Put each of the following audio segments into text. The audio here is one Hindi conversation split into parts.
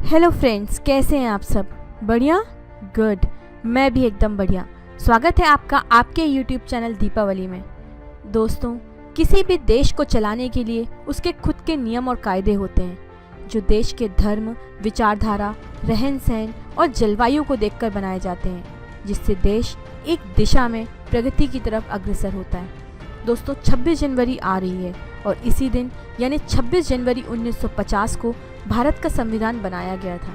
हेलो फ्रेंड्स, कैसे हैं आप सब? बढ़िया? गुड। मैं भी एकदम बढ़िया। स्वागत है आपका आपके यूट्यूब चैनल दीपावली में। दोस्तों, किसी भी देश को चलाने के लिए उसके खुद के नियम और कायदे होते हैं जो देश के धर्म, विचारधारा, रहन सहन और जलवायु को देखकर बनाए जाते हैं, जिससे देश एक दिशा में प्रगति की तरफ अग्रसर होता है। दोस्तों, 26 जनवरी आ रही है और इसी दिन यानी 26 जनवरी 1950 को भारत का संविधान बनाया गया था।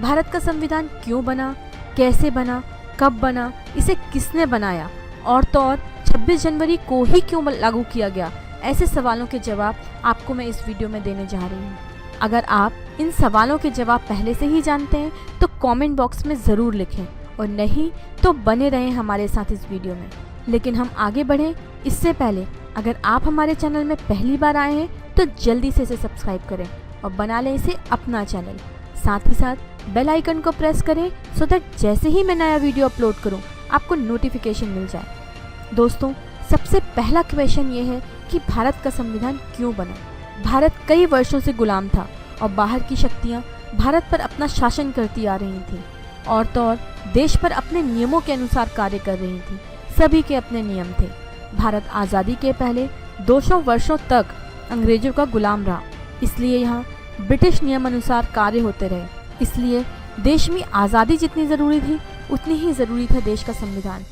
भारत का संविधान क्यों बना, कैसे बना, कब बना, इसे किसने बनाया और तो और 26 जनवरी को ही क्यों लागू किया गया, ऐसे सवालों के जवाब आपको मैं इस वीडियो में देने जा रही हूँ। अगर आप इन सवालों के जवाब पहले से ही जानते हैं तो कमेंट बॉक्स में ज़रूर लिखें और नहीं तो बने रहें हमारे साथ इस वीडियो में। लेकिन हम आगे बढ़ें इससे पहले अगर आप हमारे चैनल में पहली बार आए हैं तो जल्दी से इसे सब्सक्राइब करें और बना लें इसे अपना चैनल। साथ ही साथ बेल आइकन को प्रेस करें सो दैट जैसे ही मैं नया वीडियो अपलोड करूं आपको नोटिफिकेशन मिल जाए। दोस्तों, सबसे पहला क्वेश्चन ये है कि भारत का संविधान क्यों बना। भारत कई वर्षों से गुलाम था और बाहर की शक्तियाँ भारत पर अपना शासन करती आ रही थी और तो और देश पर अपने नियमों के अनुसार कार्य कर रही थी। सभी के अपने नियम थे। भारत आज़ादी के पहले 200 वर्षों तक अंग्रेजों का गुलाम रहा, इसलिए यहाँ ब्रिटिश नियम अनुसार कार्य होते रहे। इसलिए देश में आज़ादी जितनी ज़रूरी थी उतनी ही ज़रूरी था देश का संविधान।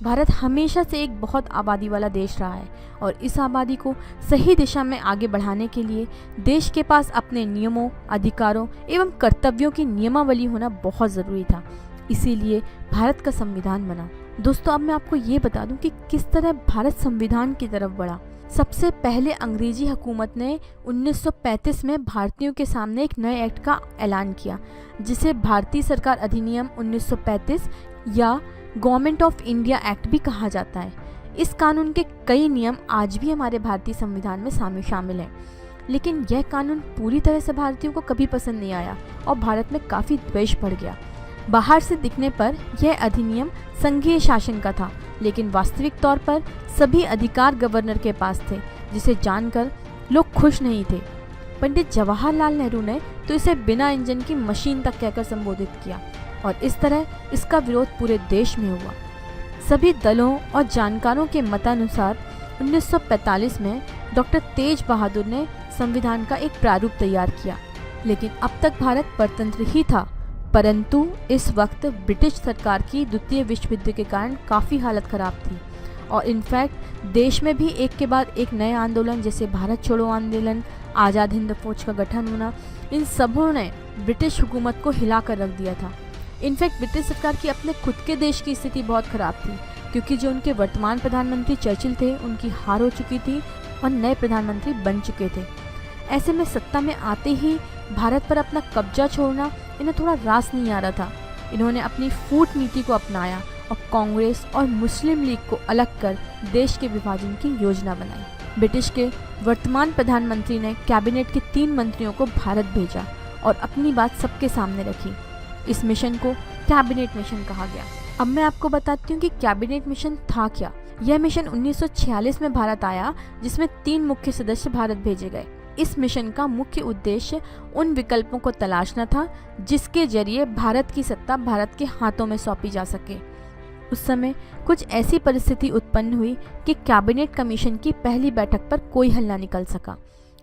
भारत हमेशा से एक बहुत आबादी वाला देश रहा है और इस आबादी को सही दिशा में आगे बढ़ाने के लिए देश के पास अपने नियमों, अधिकारों एवं कर्तव्यों की नियमावली होना बहुत ज़रूरी था। इसीलिए भारत का संविधान बना। दोस्तों, अब मैं आपको ये बता दूं कि किस तरह भारत संविधान की तरफ बढ़ा। सबसे पहले अंग्रेजी हुकूमत ने 1935 में भारतीयों के सामने एक नए एक्ट का ऐलान किया, जिसे भारतीय सरकार अधिनियम 1935 या गवर्नमेंट ऑफ इंडिया एक्ट भी कहा जाता है। इस कानून के कई नियम आज भी हमारे भारतीय संविधान में शामिल हैं, लेकिन यह कानून पूरी तरह से भारतीयों को कभी पसंद नहीं आया और भारत में काफ़ी द्वेष बढ़ गया। बाहर से दिखने पर यह अधिनियम संघीय शासन का था, लेकिन वास्तविक तौर पर सभी अधिकार गवर्नर के पास थे, जिसे जानकर लोग खुश नहीं थे। पंडित जवाहरलाल नेहरू ने तो इसे बिना इंजन की मशीन तक कहकर संबोधित किया और इस तरह इसका विरोध पूरे देश में हुआ। सभी दलों और जानकारों के मतानुसार 1945 में डॉक्टर तेज बहादुर ने संविधान का एक प्रारूप तैयार किया, लेकिन अब तक भारत परतंत्र ही था। परंतु इस वक्त ब्रिटिश सरकार की द्वितीय विश्व युद्ध के कारण काफ़ी हालत ख़राब थी और इनफैक्ट देश में भी एक के बाद एक नए आंदोलन जैसे भारत छोड़ो आंदोलन, आज़ाद हिंद फौज का गठन होना, इन सबों ने ब्रिटिश हुकूमत को हिला कर रख दिया था। इनफैक्ट ब्रिटिश सरकार की अपने खुद के देश की स्थिति बहुत ख़राब थी, क्योंकि जो उनके वर्तमान प्रधानमंत्री चर्चिल थे उनकी हार हो चुकी थी और नए प्रधानमंत्री बन चुके थे। ऐसे में सत्ता में आते ही भारत पर अपना कब्जा छोड़ना इन्हें थोड़ा रास नहीं आ रहा था। इन्होंने अपनी फूट नीति को अपनाया और कांग्रेस और मुस्लिम लीग को अलग कर देश के विभाजन की योजना बनाई। ब्रिटिश के वर्तमान प्रधानमंत्री ने कैबिनेट के 3 मंत्रियों को भारत भेजा और अपनी बात सबके सामने रखी। इस मिशन को कैबिनेट मिशन कहा गया। अब मैं आपको बताती हूँ कि कैबिनेट मिशन था क्या। यह मिशन 1946 में भारत आया, जिसमें 3 मुख्य सदस्य भारत भेजे गए। इस मिशन का मुख्य उद्देश्य उन विकल्पों को तलाशना था जिसके जरिए भारत की सत्ता भारत के हाथों में सौंपी जा सके। उस समय कुछ ऐसी परिस्थिति उत्पन्न हुई कि कैबिनेट कमीशन की पहली बैठक पर कोई हल न निकल सका।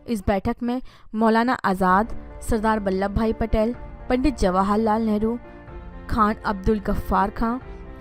इस बैठक में मौलाना आज़ाद, सरदार वल्लभ भाई पटेल, पंडित जवाहरलाल नेहरू, खान अब्दुल गफ्फार खां,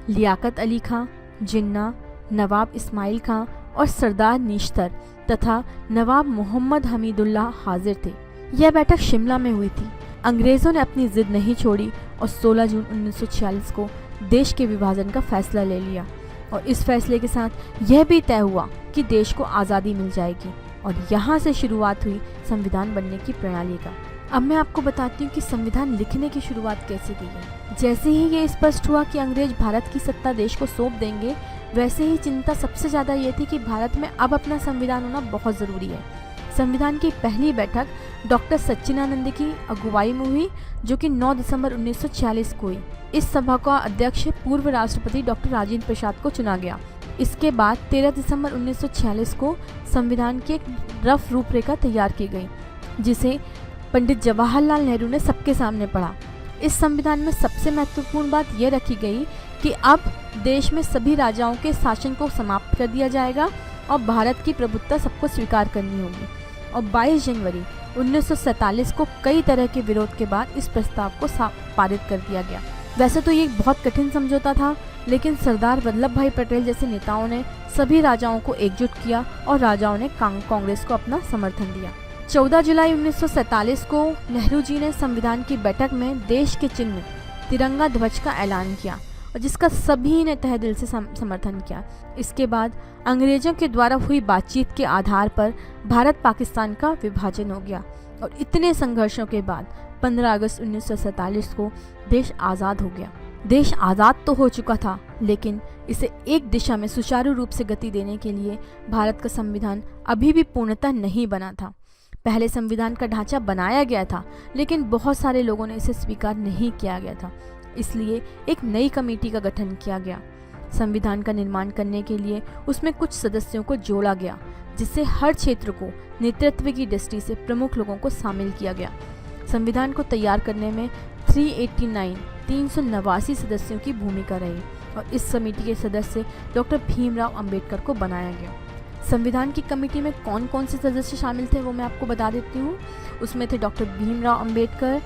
लियाकत अली खां, जिन्ना, नवाब इस्माइल खां और सरदार निश्तर तथा नवाब मोहम्मद हमीदुल्लाह हाजिर थे। यह बैठक शिमला में हुई थी। अंग्रेज़ों ने अपनी जिद नहीं छोड़ी और 16 जून 1946 को देश के विभाजन का फैसला ले लिया और इस फैसले के साथ यह भी तय हुआ कि देश को आज़ादी मिल जाएगी और यहाँ से शुरुआत हुई संविधान बनने की प्रणाली का। अब मैं आपको बताती हूँ कि संविधान लिखने की शुरुआत कैसे की है। जैसे ही ये स्पष्ट हुआ कि अंग्रेज भारत की सत्ता देश को सौंप देंगे, वैसे ही चिंता सबसे ज़्यादा ये थी कि भारत में अब अपना संविधान होना बहुत ज़रूरी है। संविधान की पहली बैठक डॉक्टर सच्चिदानंद की अगुवाई में हुई, जो कि 9 दिसंबर 1946 को हुई। इस सभा का अध्यक्ष पूर्व राष्ट्रपति डॉक्टर राजेंद्र प्रसाद को चुना गया। इसके बाद 13 दिसंबर 1946 को संविधान की एक रफ रूपरेखा तैयार की गई, जिसे पंडित जवाहरलाल नेहरू ने सबके सामने पढ़ा। इस संविधान में सबसे महत्वपूर्ण बात यह रखी गई कि अब देश में सभी राजाओं के शासन को समाप्त कर दिया जाएगा और भारत की प्रभुत्व सबको स्वीकार करनी होगी। और 22 जनवरी 1947 को कई तरह के विरोध के बाद इस प्रस्ताव को पारित कर दिया गया। वैसे तो ये एक बहुत कठिन समझौता था, लेकिन सरदार वल्लभ भाई पटेल जैसे नेताओं ने सभी राजाओं को एकजुट किया और राजाओं ने कांग्रेस को अपना समर्थन दिया। 14 जुलाई 1947 को नेहरू जी ने संविधान की बैठक में देश के चिन्ह तिरंगा ध्वज का ऐलान किया और जिसका सभी ने तहे दिल से समर्थन किया। इसके बाद अंग्रेजों के द्वारा हुई बातचीत के आधार पर भारत पाकिस्तान का विभाजन हो गया और इतने संघर्षों के बाद 15 अगस्त 1947 को देश आज़ाद हो गया। देश आज़ाद तो हो चुका था, लेकिन इसे एक दिशा में सुचारू रूप से गति देने के लिए भारत का संविधान अभी भी पूर्णतः नहीं बना था। पहले संविधान का ढांचा बनाया गया था, लेकिन बहुत सारे लोगों ने इसे स्वीकार नहीं किया गया था। इसलिए एक नई कमेटी का गठन किया गया। संविधान का निर्माण करने के लिए उसमें कुछ सदस्यों को जोड़ा गया, जिससे हर क्षेत्र को नेतृत्व की दृष्टि से प्रमुख लोगों को शामिल किया गया। संविधान को तैयार करने में 389 सदस्यों की भूमिका रही और इस समिति के सदस्य डॉक्टर भीमराव अंबेडकर को बनाया गया। संविधान की कमेटी में कौन कौन से सदस्य शामिल थे वो मैं आपको बता देती हूँ। उसमें थे doctor Bhimrao Ambedkar,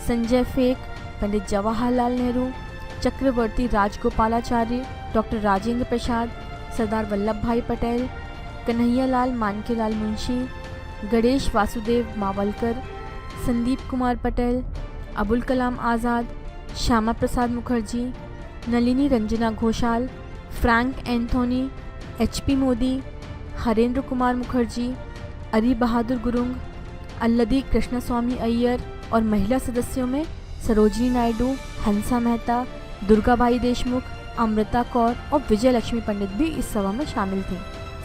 Sanjay Phakey, Pandit Jawaharlal Nehru, Chakravarti Rajagopalachari, doctor Rajendra Prasad, Sardar Vallabh Bhai Patel, Kanhaiyalal Maneklal Munshi, Ganesh Vasudev Mavalankar, Sandeep Kumar Patel, Abul Kalam Azad, Shyama Prasad Mukherjee, Nalini Ranjan Ghoshal, Frank Anthony, HP Mody, Harendra Kumar Mukherjee, Ari Bahadur Gurung, अल्लदी Krishnaswamy Iyer और महिला सदस्यों में सरोजिनी नायडू, हंसा मेहता, दुर्गाबाई देशमुख, अमृता कौर और विजय लक्ष्मी पंडित भी इस सभा में शामिल थे।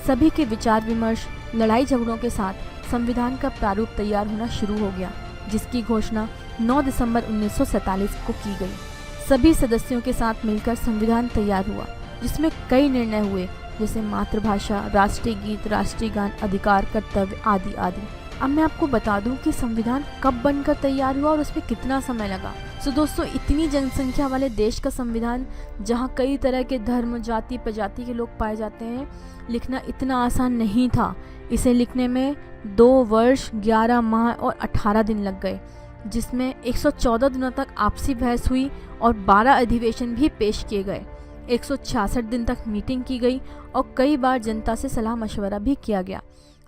सभी के विचार विमर्श, लड़ाई झगड़ों के साथ संविधान का प्रारूप तैयार होना शुरू हो गया, जिसकी घोषणा 9 दिसंबर 1947 को की गई। सभी सदस्यों के साथ मिलकर संविधान तैयार हुआ, जिसमें कई निर्णय हुए, जैसे मातृभाषा, राष्ट्रीय गीत, राष्ट्रीय गान, अधिकार, कर्तव्य आदि आदि। अब मैं आपको बता दूं कि संविधान कब बनकर तैयार हुआ और उसमें कितना समय लगा। तो दोस्तों, इतनी जनसंख्या वाले देश का संविधान, जहां कई तरह के धर्म, जाति, प्रजाति के लोग पाए जाते हैं, लिखना इतना आसान नहीं था। इसे लिखने में 2 वर्ष 11 माह और 18 दिन लग गए, जिसमें 114 दिनों तक आपसी बहस हुई और 12 अधिवेशन भी पेश किए गए। 166 दिन तक मीटिंग की गई और कई बार जनता से सलाह मशवरा भी किया गया,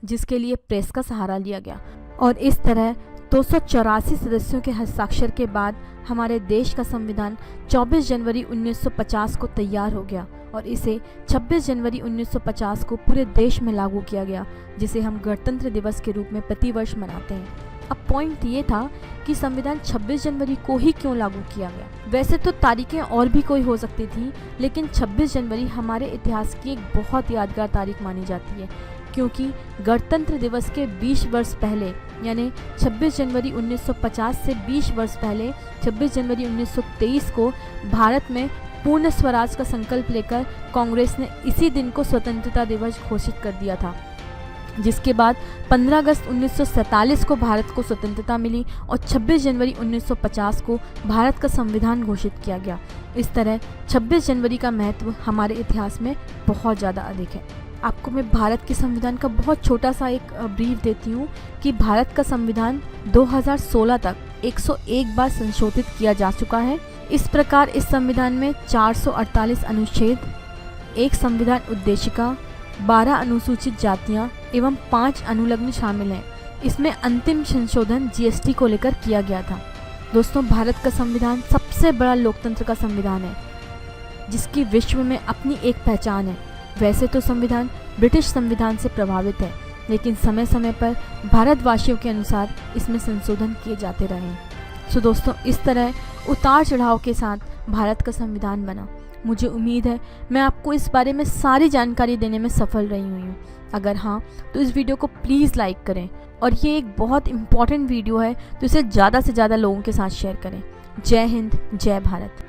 जिसके लिए प्रेस का सहारा लिया गया। और इस तरह 284 सदस्यों के हस्ताक्षर के बाद हमारे देश का संविधान 24 जनवरी 1950 को तैयार हो गया और इसे 26 जनवरी 1950 को पूरे देश में लागू किया गया, जिसे हम गणतंत्र दिवस के रूप में प्रतिवर्ष मनाते हैं। अब पॉइंट ये था कि संविधान 26 जनवरी को ही क्यों लागू किया गया। वैसे तो तारीखें और भी कोई हो सकती थी, लेकिन 26 जनवरी हमारे इतिहास की एक बहुत यादगार तारीख मानी जाती है, क्योंकि गणतंत्र दिवस के 20 वर्ष पहले, यानी 26 जनवरी 1950 से 20 वर्ष पहले 26 जनवरी 1923 को भारत में पूर्ण स्वराज का संकल्प लेकर कांग्रेस ने इसी दिन को स्वतंत्रता दिवस घोषित कर दिया था, जिसके बाद 15 अगस्त 1947 को भारत को स्वतंत्रता मिली और 26 जनवरी 1950 को भारत का संविधान घोषित किया गया। इस तरह 26 जनवरी का महत्व हमारे इतिहास में बहुत ज़्यादा अधिक है। आपको मैं भारत के संविधान का बहुत छोटा सा एक ब्रीफ देती हूँ कि भारत का संविधान 2016 तक 101 बार संशोधित किया जा चुका है। इस प्रकार इस संविधान में 448 अनुच्छेद, 1 संविधान उद्देशिका, 12 अनुसूचित जातियां एवं 5 अनुलग्न शामिल हैं। इसमें अंतिम संशोधन GST को लेकर किया गया था। दोस्तों, भारत का संविधान सबसे बड़ा लोकतंत्र का संविधान है, जिसकी विश्व में अपनी एक पहचान है। वैसे तो संविधान ब्रिटिश संविधान से प्रभावित है, लेकिन समय समय पर भारतवासियों के अनुसार इसमें संशोधन किए जाते रहे हैं। सो दोस्तों, इस तरह उतार चढ़ाव के साथ भारत का संविधान बना। मुझे उम्मीद है मैं आपको इस बारे में सारी जानकारी देने में सफल रही हुई हूँ। अगर हाँ, तो इस वीडियो को प्लीज़ लाइक करें और ये एक बहुत इम्पॉर्टेंट वीडियो है, तो इसे ज़्यादा से ज़्यादा लोगों के साथ शेयर करें। जय हिंद, जय भारत।